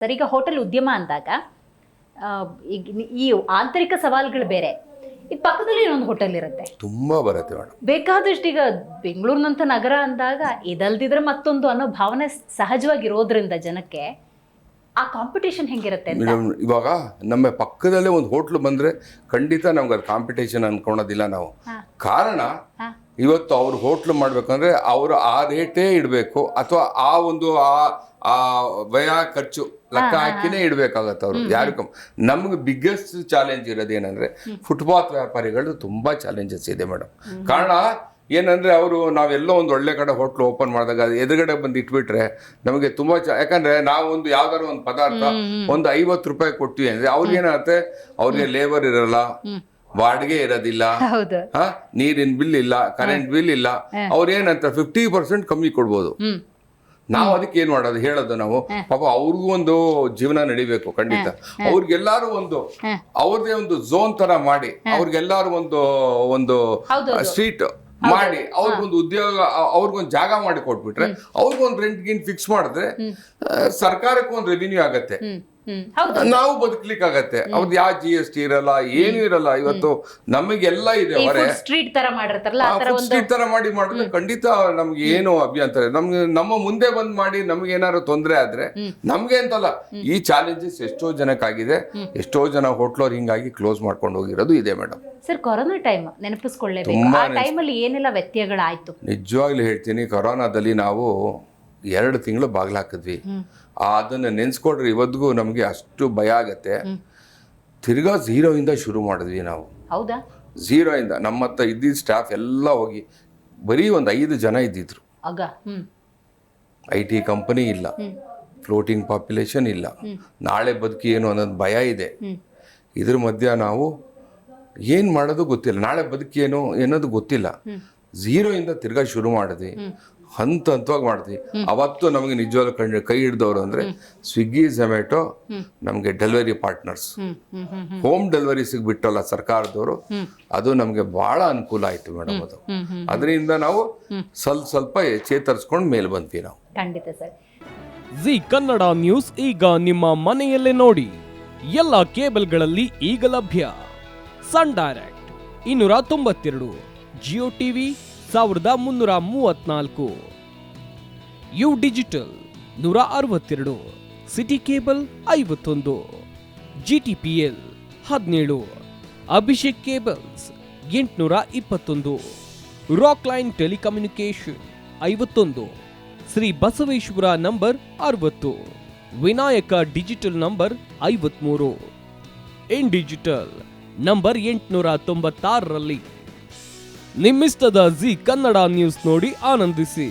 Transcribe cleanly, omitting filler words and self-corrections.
Sir, ಈಗ hotel ಉದ್ಯಮ ಅಂದಾಗ ಈಗ ಈ ಆಂತರಿಕ ಸವಾಲುಗಳು ಬೇರೆ, ಈಗ ಪಕ್ಕದಲ್ಲಿ ಇನ್ನೊಂದು ಹೋಟೆಲ್ ಇರುತ್ತೆ, ತುಂಬಾ ಬರುತ್ತೆ ಮೇಡಮ್. ಬೇಕಾದಷ್ಟು. ಈಗ ಬೆಂಗಳೂರಿನಂಥ ನಗರ ಅಂದಾಗ ಇದಲ್ದಿದ್ರೆ ಮತ್ತೊಂದು ಅನ್ನೋ ಭಾವನೆ ಸಹಜವಾಗಿರೋದ್ರಿಂದ ಜನಕ್ಕೆ ಆ ಕಾಂಪಿಟೇಷನ್ ಹೆಂಗಿರುತ್ತೆ ಅಂತ. ಮೇಡಮ್, ಇವಾಗ ನಮ್ಮ ಪಕ್ಕದಲ್ಲೇ ಒಂದು ಹೋಟ್ಲು ಬಂದ್ರೆ ಖಂಡಿತ ನಮ್ಗೆ ಅದು ಕಾಂಪಿಟೇಷನ್ ಅನ್ಕೊಳೋದಿಲ್ಲ ನಾವು. ಕಾರಣ ಇವತ್ತು ಅವ್ರು ಹೋಟ್ಲು ಮಾಡ್ಬೇಕಂದ್ರೆ ಅವರು ಆ ರೇಟೇ ಇಡಬೇಕು, ಅಥವಾ ಆ ಒಂದು ಆ ವ್ಯಯ ಖರ್ಚು ಲೆಕ್ಕ ಹಾಕಿನೇ ಇಡಬೇಕಾಗತ್ತೆ ಅವರು. ಯಾರು ನಮ್ಗೆ ಬಿಗ್ಗೆಸ್ಟ್ ಚಾಲೆಂಜ್ ಇರೋದೇನಂದ್ರೆ ಫುಟ್ಪಾತ್ ವ್ಯಾಪಾರಿಗಳು ತುಂಬಾ ಚಾಲೆಂಜಸ್ ಇದೆ ಮೇಡಮ್. ಕಾರಣ ಏನಂದ್ರೆ ಅವರು ನಾವೆಲ್ಲೋ ಒಂದು ಒಳ್ಳೆ ಕಡೆ ಹೋಟ್ಲು ಓಪನ್ ಮಾಡಿದಾಗ ಎದುರುಗಡೆ ಬಂದು ಇಟ್ಬಿಟ್ರೆ ನಮಗೆ ತುಂಬಾ ಯಾಕಂದ್ರೆ ನಾವು ಒಂದು ಯಾವ್ದಾದ್ರು ಒಂದು ಪದಾರ್ಥ ಒಂದು 50 ರೂಪಾಯಿ ಕೊಟ್ವಿ ಅಂದ್ರೆ ಅವ್ರಿಗೆ ಏನಾಗುತ್ತೆ, ಅವ್ರಿಗೆ ಲೇಬರ್ ಇರಲ್ಲ, ಬಾಡಿಗೆ ಇರೋದಿಲ್ಲ, ನೀರಿನ ಬಿಲ್ ಇಲ್ಲ, ಕರೆಂಟ್ ಬಿಲ್ ಇಲ್ಲ, ಅವ್ರು ಏನಂತ 50% ಕಮ್ಮಿ ಕೊಡ್ಬೋದು. ನಾವು ಅದಕ್ಕೆ ಏನ್ ಮಾಡೋದು ಹೇಳೋದು ನಾವು, ಪಾಪ ಅವ್ರಿಗೂ ಒಂದು ಜೀವನ ನಡಿಬೇಕು ಖಂಡಿತ. ಅವ್ರಿಗೆಲ್ಲಾರು ಒಂದು ಅವ್ರದೇ ಒಂದು ಝೋನ್ ತರ ಮಾಡಿ, ಅವ್ರಿಗೆಲ್ಲಾರು ಒಂದು ಸ್ಟ್ರೀಟ್ ಮಾಡಿ, ಅವ್ರಿಗೊಂದು ಉದ್ಯೋಗ, ಅವ್ರಿಗೊಂದು ಜಾಗ ಮಾಡಿ ಕೊಟ್ಬಿಟ್ರೆ, ಅವ್ರಿಗೊಂದು ರೆಂಟ್ ಗಿನ್ ಫಿಕ್ಸ್ ಮಾಡಿದ್ರೆ ಸರ್ಕಾರಕ್ಕೆ ಒಂದು ರೆವಿನ್ಯೂ ಆಗತ್ತೆ, ನಾವು ಬದುಕ್ಲಿಕ್ಕಾಗತ್ತೆ. ಅವ್ರದ್ದು ಯಾವ GST ಇರಲ್ಲ, ಏನು ಇರಲ್ಲ. ಇವತ್ತು ನಮಗೆಲ್ಲ ಇದೆ, ಸ್ಟ್ರೀಟ್ ತರ ಮಾಡಿದ್ರೆ ಖಂಡಿತ ನಮ್ಗೆ ಏನು ಅಭ್ಯಂತರ. ನಮ್ಮ ಮುಂದೆ ಬಂದ್ ಮಾಡಿ ನಮ್ಗೆ ಏನಾದ್ರು ತೊಂದರೆ ಆದ್ರೆ ನಮ್ಗೆ ಅಂತಲ್ಲ, ಈ ಚಾಲೆಂಜಸ್ ಎಷ್ಟೋ ಜನಕ್ಕಾಗಿದೆ. ಎಷ್ಟೋ ಜನ ಹೋಟ್ಲೋರ್ ಹಿಂಗಾಗಿ ಕ್ಲೋಸ್ ಮಾಡ್ಕೊಂಡು ಹೋಗಿರೋದು ಇದೆ ಮೇಡಮ್. ಸರ್, ಕೊರೋನಾ ಟೈಮ್ ನೆನಪಿಸ್ಕೊಳ್ಳೇಬೇಕು. ಆ ಟೈಮಲ್ಲಿ ಏನೆಲ್ಲ ವ್ಯತ್ಯಯಗಳಾಯ್ತು? ನಿಜವಾಗ್ಲೂ ಹೇಳ್ತೀನಿ, ಕೊರೋನಾದಲ್ಲಿ ನಾವು 2 ತಿಂಗಳು ಬಾಗ್ಲಾಕಿದ್ವಿ. ಅದನ್ನ ನೆನ್ಸ್ಕೊಂಡ್ರೆ ಇವತ್ತಿಗೂ ನಮ್ಗೆ ಅಷ್ಟು ಭಯ ಆಗತ್ತೆ. ತಿರ್ಗಾ 0 ಇಂದ ಶುರು ಮಾಡಿದ್ವಿ ನಾವು. ಹೌದಾ? 0 ಇಂದ ನಮ್ಮ ಹತ್ರ ಇದ್ದಿದ್ದ ಸ್ಟಾಫ್ ಎಲ್ಲ ಹೋಗಿ ಬರೀ ಒಂದು 5 ಜನ ಇದ್ದಿದ್ರು. IT ಕಂಪನಿ ಇಲ್ಲ, ಫ್ಲೋಟಿಂಗ್ ಪಾಪ್ಯುಲೇಷನ್ ಇಲ್ಲ, ನಾಳೆ ಬದುಕಿ ಏನು ಅನ್ನೋದು ಭಯ ಇದೆ. ಇದ್ರ ಮಧ್ಯ ನಾವು ಏನ್ ಮಾಡೋದು ಗೊತ್ತಿಲ್ಲ, ನಾಳೆ ಬದುಕಿ ಏನು ಅನ್ನೋದು ಗೊತ್ತಿಲ್ಲ. 0 ಇಂದ ತಿರ್ಗಾ ಶುರು ಮಾಡಿದ್ವಿ, ಹಂತವಾಗಿ ಮಾಡಿದ್ವಿ. ಅವತ್ತು ನಮಗೆ ನಿಜವಾಗ್ಲೂ ಕೈ ಹಿಡಿದವರು ಅಂದ್ರೆ ಸ್ವಿಗ್ಗಿ, ಝೊಮ್ಯಾಟೊ ನಮಗೆ ಡೆಲಿವರಿ ಪಾರ್ಟ್ನರ್ಸ್. ಹೋಮ್ ಡೆಲಿವರಿ ಸಿಗ್ಬಿಟ್ಟಲ್ಲ ಸರ್ಕಾರದವರು, ಅದು ನಮಗೆ ಬಹಳ ಅನುಕೂಲ ಆಯ್ತು ಮೇಡಮ್. ಅದು ಅದರಿಂದ ನಾವು ಸ್ವಲ್ಪ ಚೇತರಿಸ್ಕೊಂಡು ಮೇಲೆ ಬಂದ್ವಿ ನಾವು. ಖಂಡಿತ ಸರ್. ಜಿ ಕನ್ನಡ ನ್ಯೂಸ್ ಈಗ ನಿಮ್ಮ ಮನೆಯಲ್ಲೇ ನೋಡಿ. ಎಲ್ಲ ಕೇಬಲ್ಗಳಲ್ಲಿ ಈಗ ಲಭ್ಯ. Sun Direct 292, Jio TV 1334, U digital 162, city cable 51, GTPL 17, Abhishek cables 821, rock line telecommunication 51, Shri Basaveshwara number 60, Vinayaka digital number 53, in digital number 896ರಲ್ಲಿ. ನಿಮ್ಮಿಸ್ತದ ಜಿ ಕನ್ನಡ ನ್ಯೂಸ್ ನೋಡಿ ಆನಂದಿಸಿ.